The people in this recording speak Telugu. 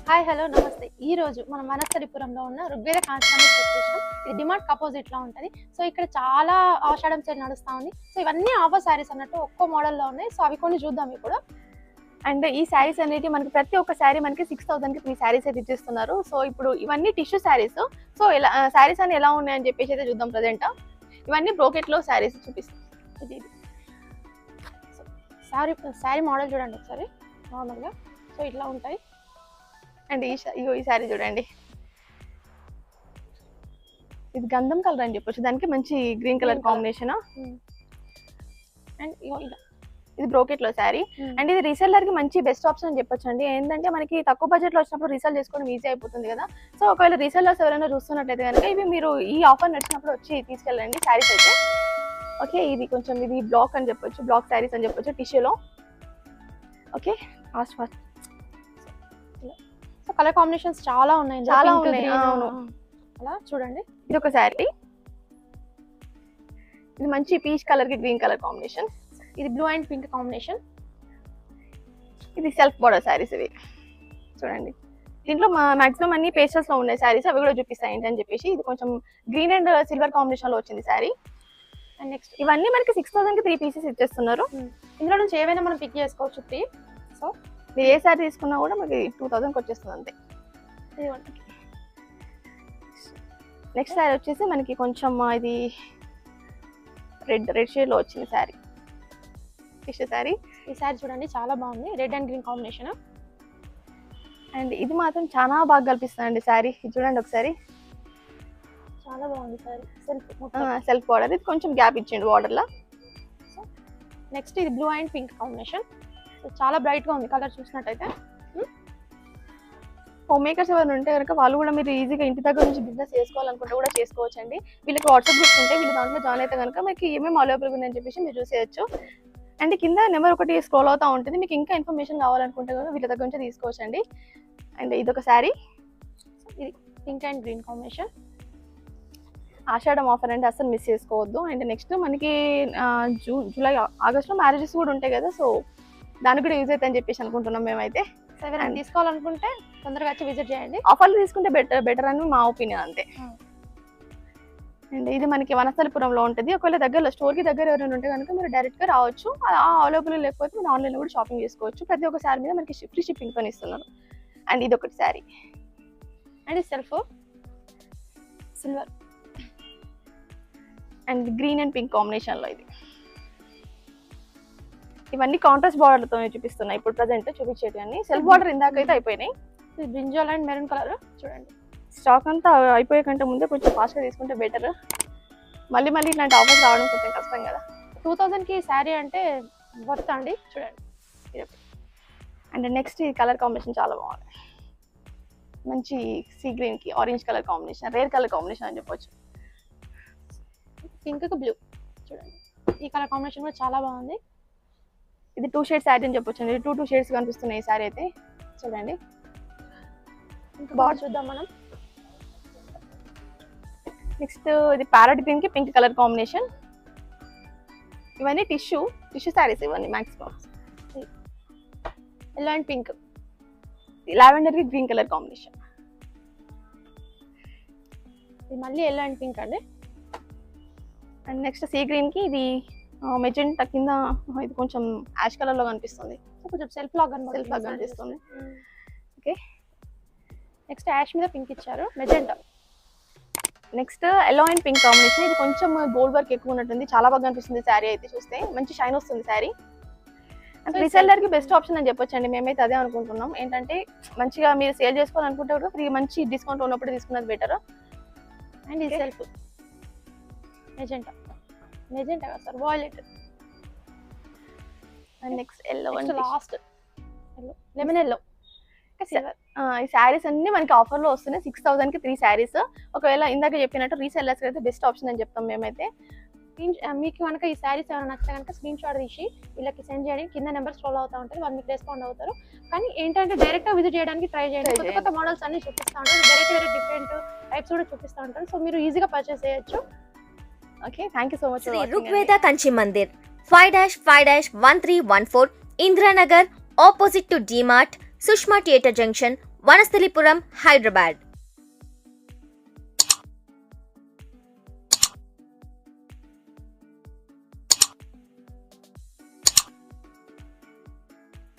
హాయ్ హలో నమస్తే. ఈ రోజు మనం వనస్థలిపురంలో ఉన్న ఋగ్వేద కాంస్వామి వచ్చేసాం. ఇది డిమార్ట్ అపోజిట్ లో ఉంటుంది. సో ఇక్కడ చాలా ఆషాఢం సేల్ నడుస్తా ఉంది. సో ఇవన్నీ ఆఫర్ శారీస్ అన్నట్టు ఒక్కో మోడల్లో ఉన్నాయి. సో అవి కొన్ని చూద్దాం ఇప్పుడు. అండ్ ఈ శారీస్ అనేది మనకి ప్రతి ఒక్క శారీ మనకి 6,000 కి 3 శారీస్ అయితే ఇచ్చేస్తున్నారు. సో ఇప్పుడు ఇవన్నీ టిష్యూ శారీస్. సో ఇలా శారీస్ అని ఎలా ఉన్నాయని చెప్పేసి అయితే చూద్దాం. ప్రజెంట్ ఇవన్నీ బ్రోకెట్ లో శారీస్ చూపిస్తాం. ఇది శారీ మోడల్ చూడండి ఒకసారి నార్మల్గా. సో ఇట్లా ఉంటాయి. అండ్ ఈ శారీ చూడండి, ఇది గంధం కలర్ అని చెప్పొచ్చు, దానికి మంచి గ్రీన్ కలర్ కాంబినేషన్. అండ్ ఇలా ఇది బ్రోకెట్ లో శారీ. అండ్ ఇది రీసెల్లర్ కి మంచి బెస్ట్ ఆప్షన్ అని చెప్పొచ్చు అండి. ఏంటంటే మనకి తక్కువ బడ్జెట్ లో వచ్చినప్పుడు రీసెల్ చేసుకోవడం ఈజీ అయిపోతుంది కదా. సో ఒకవేళ రీసెల్లర్స్ ఎవరైనా చూస్తున్నట్లయితే కనుక ఇవి మీరు ఈ ఆఫర్ నచ్చినప్పుడు వచ్చి తీసుకెళ్ళండి శారీస్ అయితే. ఓకే, ఇది కొంచెం ఇది బ్లాక్ అని చెప్పొచ్చు, బ్లాక్ శారీస్ అని చెప్పొచ్చు టిష్యూలో. Okay, fast fast. So colour combinations చాలా ఉన్నాయి. అవును, అలా చూడండి. ఇది ఒక శారీ, ఇది మంచి పీచ్ కలర్ కి గ్రీన్ కలర్ కాంబినేషన్. ఇది బ్లూ అండ్ పింక్ కాంబినేషన్. ఇది సెల్ఫ్ బోర్డర్ శారీస్. ఇవి చూడండి, దీంట్లో మాక్సిమం అన్ని పేస్టల్స్ లో ఉన్నాయి శారీస్, అవి కూడా చూపిస్తాయి ఏంటి అని చెప్పేసి. ఇది కొంచెం గ్రీన్ అండ్ సిల్వర్ కాంబినేషన్ లో వచ్చింది శారీ. అండ్ నెక్స్ట్ ఇవన్నీ మనకి 6,000 కి 3 పీసెస్ ఇచ్చేస్తున్నారు. ఇందులో నుంచి ఏవైనా మనం పిక్ చేసుకోవచ్చు 3. సో మీరు ఏ శారీ తీసుకున్నా కూడా మనకి 2,000 కి వచ్చేస్తుంది అంతే. నెక్స్ట్ శారీ వచ్చేసి మనకి కొంచెం ఇది రెడ్ షేడ్ లో వచ్చింది శారీ, టిష్యూ శారీ. ఈ శారీ చూడండి చాలా బాగుంది, red and green combination. And ఇది మాత్రం చాలా బాగా కనిపిస్తుంది శారీ. ఇది చూడండి ఒకసారి, చాలా బాగుంది శారీ. సెల్ఫ్ బార్డర్, ఇది కొంచెం గ్యాప్ ఇచ్చిండు బార్డర్ లా. సో నెక్స్ట్ ఇది blue and pink combination. So చాలా బ్రైట్ గా ఉంది కలర్ చూసినట్టయితే. హోమ్ మేకర్స్ ఎవరైనా ఉంటే కనుక వాళ్ళు కూడా మీరు ఈజీగా ఇంటి దగ్గర నుంచి బిజినెస్ చేసుకోవాలనుకుంటే కూడా చేసుకోవచ్చు అండి. వీళ్ళకి వాట్సాప్ గ్రూప్స్ ఉంటాయి, వీళ్ళు దాంట్లో జాయిన్ అయితే కనుక మీకు ఏమేమి అవైలబుల్ ఉన్నాయని చెప్పేసి మీరు చూసేయచ్చు. అండ్ కింద నెంబర్ ఒకటి స్క్రోల్ అవుతూ ఉంటుంది, మీకు ఇంకా ఇన్ఫర్మేషన్ కావాలనుకుంటే కూడా వీళ్ళ దగ్గర నుంచి తీసుకోవచ్చు అండి. అండ్ ఇదొక శారీ, ఇది pink and green combination. Ashadham offer అంటే అసలు మిస్ చేసుకోవద్దు. అండ్ నెక్స్ట్ మనకి జూలై ఆగస్ట్లో మ్యారేజెస్ కూడా ఉంటాయి కదా, సో దానికి కూడా యూజ్ అవుతాయని చెప్పేసి అనుకుంటున్నాం మేమైతే. ఎవరైనా తీసుకోవాలనుకుంటే తొందరగా వచ్చి విజిట్ చేయండి. ఆఫర్లు తీసుకుంటే బెటర్ అని మా ఒపీనియన్ అంతే. అండ్ ఇది మనకి వనస్థలిపురంలో ఉంటుంది. ఒకవేళ దగ్గరలో స్టోర్కి దగ్గర ఎవరైనా ఉంటే కనుక మీరు డైరెక్ట్గా రావచ్చు. అవైలబుల్ లేకపోతే మీరు ఆన్లైన్లో కూడా షాపింగ్ చేసుకోవచ్చు. ప్రతి ఒక్క శారీ మీద మనకి ఫ్రీ షిప్పింగ్తో ఇస్తున్నారు. అండ్ ఇది ఒకటి sari, and self silver and green and pink కాంబినేషన్లో. ఇది ఇవన్నీ కాంట్రాస్ట్ బార్డర్తో చూపిస్తున్నాయి ఇప్పుడు ప్రజెంట్ చూపించేటి అన్ని. సెల్ఫ్ బార్డర్ ఇందాకైతే అయిపోయినాయి. ఇది బ్రింజాల్ అండ్ మెరూన్ కలర్ చూడండి. స్టాక్ అంతా అయిపోయే కంటే ముందే కొంచెం ఫాస్ట్గా తీసుకుంటే బెటర్. మళ్ళీ ఇట్లాంటి ఆఫర్స్ రావడం కొంచెం కష్టం కదా. 2,000 కి శారీ అంటే వర్త్ అండి. చూడండి. అండ్ నెక్స్ట్ ఈ కలర్ కాంబినేషన్ చాలా బాగుంది, మంచి సీ గ్రీన్ కి orange colour combination, rare colour combination అని చెప్పొచ్చు. పింక్ కి బ్లూ చూడండి, ఈ కలర్ కాంబినేషన్ కూడా చాలా బాగుంది. ఇది 2 షేడ్స్ శారీ అని చెప్పొచ్చు అండి. 2 షేడ్స్ కనిపిస్తున్నాయి ఈ శారీ అయితే చూడండి. బాగా చూద్దాం మనం. నెక్స్ట్ ఇది ప్యారెట్ గ్రీన్ కి పింక్ కలర్ కాంబినేషన్. ఇవన్నీ టిష్యూ శారీస్ ఇవన్నీ maximum. Yellow and pink, lavender కి గ్రీన్ కలర్ కాంబినేషన్. ఇది మళ్ళీ ఎల్లో అండ్ పింక్ అండి. అండ్ నెక్స్ట్ సీ గ్రీన్ కి ఇది మెజెంటా కింద, ఇది కొంచెం యాష్ కలర్ లో కనిపిస్తుంది, కొంచెం సెల్ఫ్ లాగా కనిపిస్తుంది. ఓకే, నెక్స్ట్ యాష్ మీద పింక్ ఇచ్చారు, magenta. Next yellow and pink combination. ఇది కొంచెం గోల్డ్ వర్క్ ఎక్కువ ఉన్నట్టుంది, చాలా బాగా కనిపిస్తుంది శారీ అయితే. చూస్తే మంచి షైన్ వస్తుంది శారీ. అంటే రీసెల్లర్ కి బెస్ట్ ఆప్షన్ అని చెప్పొచ్చండి. మేమైతే అదే అనుకుంటున్నాం. ఏంటంటే మంచిగా మీరు సేల్ చేసుకోవాలనుకుంటే కూడా ఫ్రీ మంచి డిస్కౌంట్ ఉన్నప్పుడు తీసుకున్నది బెటర్. అండ్ ఇది సెల్ఫ్ మెజెంటా కదా sir, violet. And next yellow and last yellow, lemon yellow. ఈ శారీస్ అన్ని మనకి ఆఫర్ లో వస్తున్నాయి. 6,000 కి 3 శారీస్. ఒకవేళ ఇందాక చెప్పినట్టు రీసెల్లర్స్ అయితే బెస్ట్ ఆప్షన్ అని చెప్తాం మేమైతే. మీకు కనుక ఈ శారీస్ ఏమైనా నచ్చితే కనుక స్క్రీన్ షాట్ తీసి వీళ్ళకి సెండ్ చేయండి. కింద నెంబర్ స్క్రోల్ అవుతూ ఉంటుంది, వాళ్ళు మీకు రెస్పాండ్ అవుతారు. కానీ ఏంటంటే డైరెక్ట్గా విజిట్ చేయడానికి ట్రై చేయండి. కొత్త మోడల్స్ అన్ని చూపిస్తూ ఉంటారు, వేరే డిఫరెంట్ టైప్స్ కూడా చూపిస్తూ ఉంటారు. సో మీరు ఈజీగా పర్చేస్ చేయొచ్చు. Okay, thank you so much. Rigveda Kanchi Mandir 5-5-1314 Indranagar, opposite to DMart, Sushma theatre junction, Vanasthalipuram, Hyderabad.